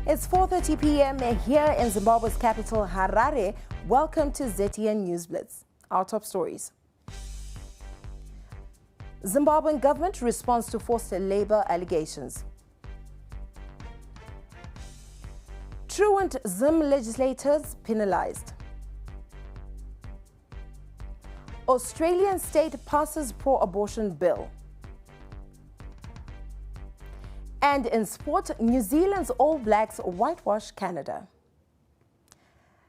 It's 4:30 p.m. here in Zimbabwe's capital, Harare. Welcome to ZTN News Blitz. Our top stories. Zimbabwean government responds to forced labor allegations. Truant Zim legislators penalized. Australian state passes pro-abortion bill. And in sport, New Zealand's All Blacks whitewash Canada.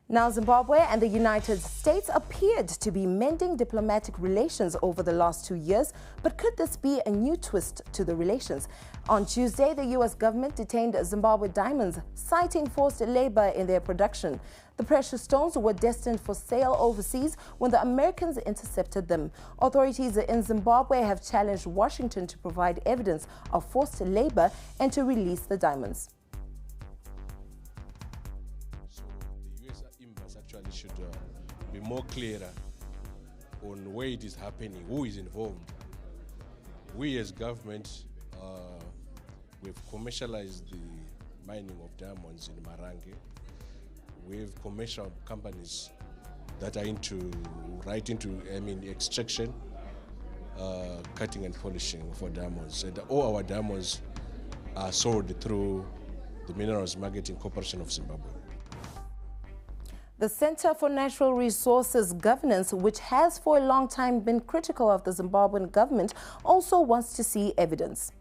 Now, Zimbabwe and the United States appeared to be mending diplomatic relations over the last 2 years, but could this be a new twist to the relations? On Tuesday, the U.S. government detained Zimbabwe diamonds, citing forced labor in their production. The precious stones were destined for sale overseas when the Americans intercepted them. Authorities in Zimbabwe have challenged Washington to provide evidence of forced labor and to release the diamonds. Actually should be more clearer on where it is happening, who is involved. We as government, we've commercialized the mining of diamonds in Marange. We have commercial companies that are into extraction, cutting and polishing for diamonds. And all our diamonds are sold through the Minerals Marketing Corporation of Zimbabwe. The Center for Natural Resources Governance, which has for a long time been critical of the Zimbabwean government, also wants to see evidence.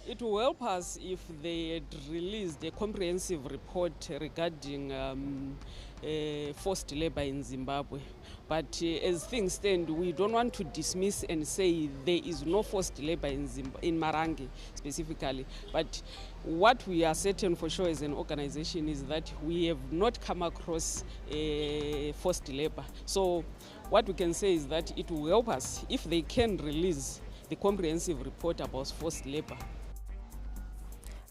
It will help us if they had released a comprehensive report regarding forced labor in Zimbabwe. But as things stand, we don't want to dismiss and say there is no forced labor in Marange specifically. But what we are certain for sure as an organization is that we have not come across forced labor. So what we can say is that it will help us if they can release the comprehensive report about forced labor.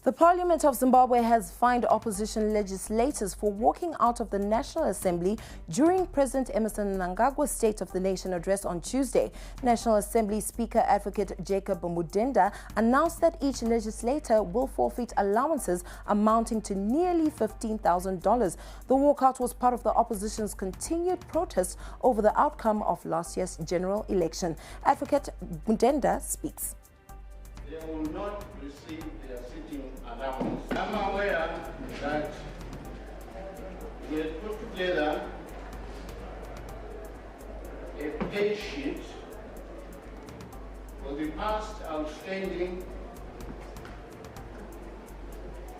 The Parliament of Zimbabwe has fined opposition legislators for walking out of the National Assembly during President Emmerson Mnangagwa's State of the Nation address on Tuesday. National Assembly Speaker Advocate Jacob Mudenda announced that each legislator will forfeit allowances amounting to nearly $15,000. The walkout was part of the opposition's continued protest over the outcome of last year's general election. Advocate Mudenda speaks. They will not receive their sitting allowance. I'm aware that we have put together a pay sheet for the past outstanding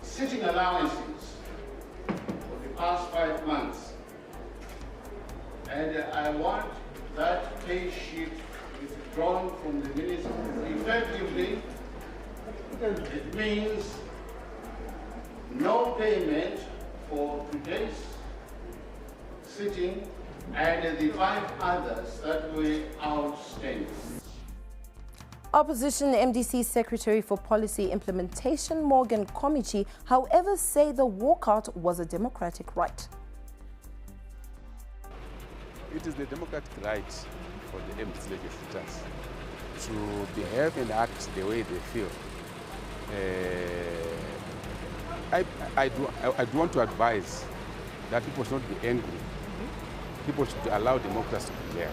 sitting allowances for the past 5 months. And I want that pay sheet withdrawn from the ministry. Effectively, it means no payment for today's sitting and the 5 others that were outstanding. Opposition MDC Secretary for Policy Implementation Morgan Komichi, however, say the walkout was a democratic right. It is the democratic right for the MDC legislators to behave and act the way they feel. I do want to advise that people should not be angry. People should be allowed democracy to be there.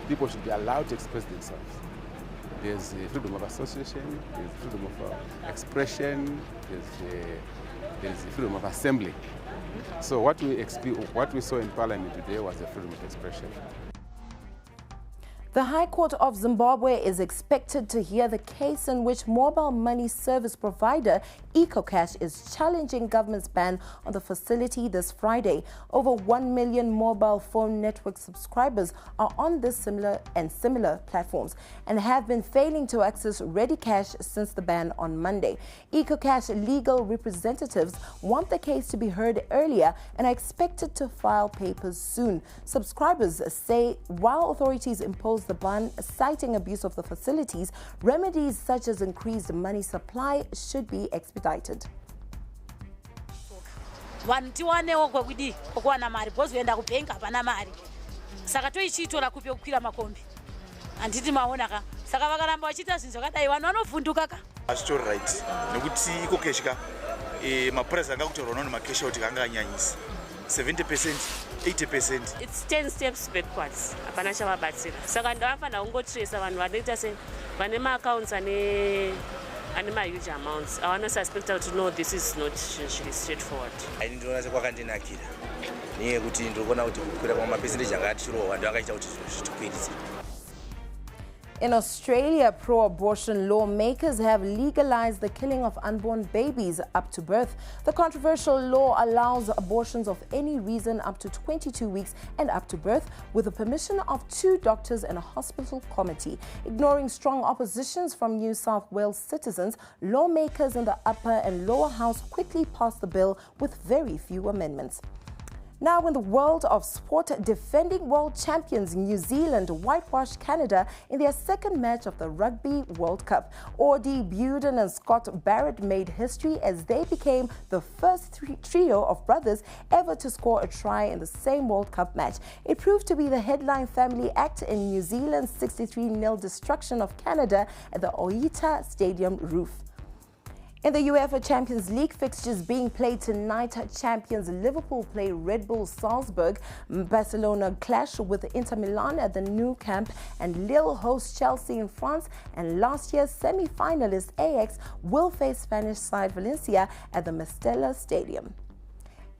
People should be allowed to express themselves. There's freedom of association, there's freedom of expression, there's freedom of assembly. So what we saw in Parliament today was a freedom of expression. The High Court of Zimbabwe is expected to hear the case in which mobile money service provider EcoCash is challenging government's ban on the facility this Friday. Over 1 million mobile phone network subscribers are on this similar platforms and have been failing to access ready cash since the ban on Monday. EcoCash legal representatives want the case to be heard earlier and are expected to file papers soon. Subscribers say while authorities impose the ban, citing abuse of the facilities, remedies such as increased money supply should be expedited. Anditi maona ka saka vakaramba vachita zvinhu zvakadai vanhu vanovhunduka ka Story right. Nokuthi ikokeshika maprice anga kutorwa nona makesha out anga anyanyisa. 70%, 80%. It's 10 steps backwards. Apana chavabatsira. Saka ndavafana kungotrace vanhu vanoita se vane ma-accounts ane ma-huge amounts. I want to suspect to know this is not straightforward. Ndinoona sekwakandinakira. Niye kuti ndikuona kuti kukwira kwamapercentage anga atichirowa vanhu vangaita kuti zvitikwirise. In Australia, pro-abortion lawmakers have legalized the killing of unborn babies up to birth. The controversial law allows abortions of any reason up to 22 weeks and up to birth, with the permission of 2 doctors and a hospital committee. Ignoring strong oppositions from New South Wales citizens, lawmakers in the upper and lower house quickly passed the bill with very few amendments. Now, in the world of sport, defending world champions New Zealand whitewashed Canada in their second match of the Rugby World Cup. Audie Bewden and Scott Barrett made history as they became the first trio of brothers ever to score a try in the same World Cup match. It proved to be the headline family act in New Zealand's 63-0 destruction of Canada at the Oita Stadium roof. In the UEFA Champions League fixtures being played tonight, champions Liverpool play Red Bull Salzburg, Barcelona clash with Inter Milan at the Nou Camp, and Lille hosts Chelsea in France, and last year's semi-finalist Ajax will face Spanish side Valencia at the Mestalla Stadium.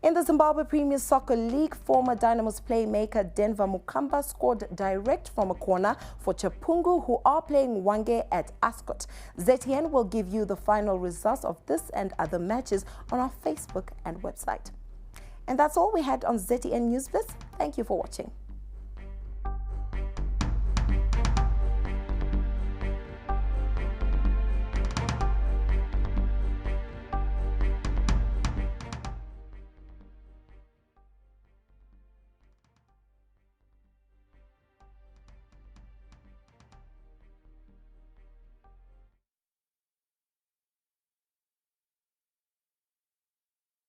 In the Zimbabwe Premier Soccer League, former Dynamos playmaker Denver Mukamba scored direct from a corner for Chapungu, who are playing Wange at Ascot. ZTN will give you the final results of this and other matches on our Facebook and website. And that's all we had on ZTN News Blitz. Thank you for watching.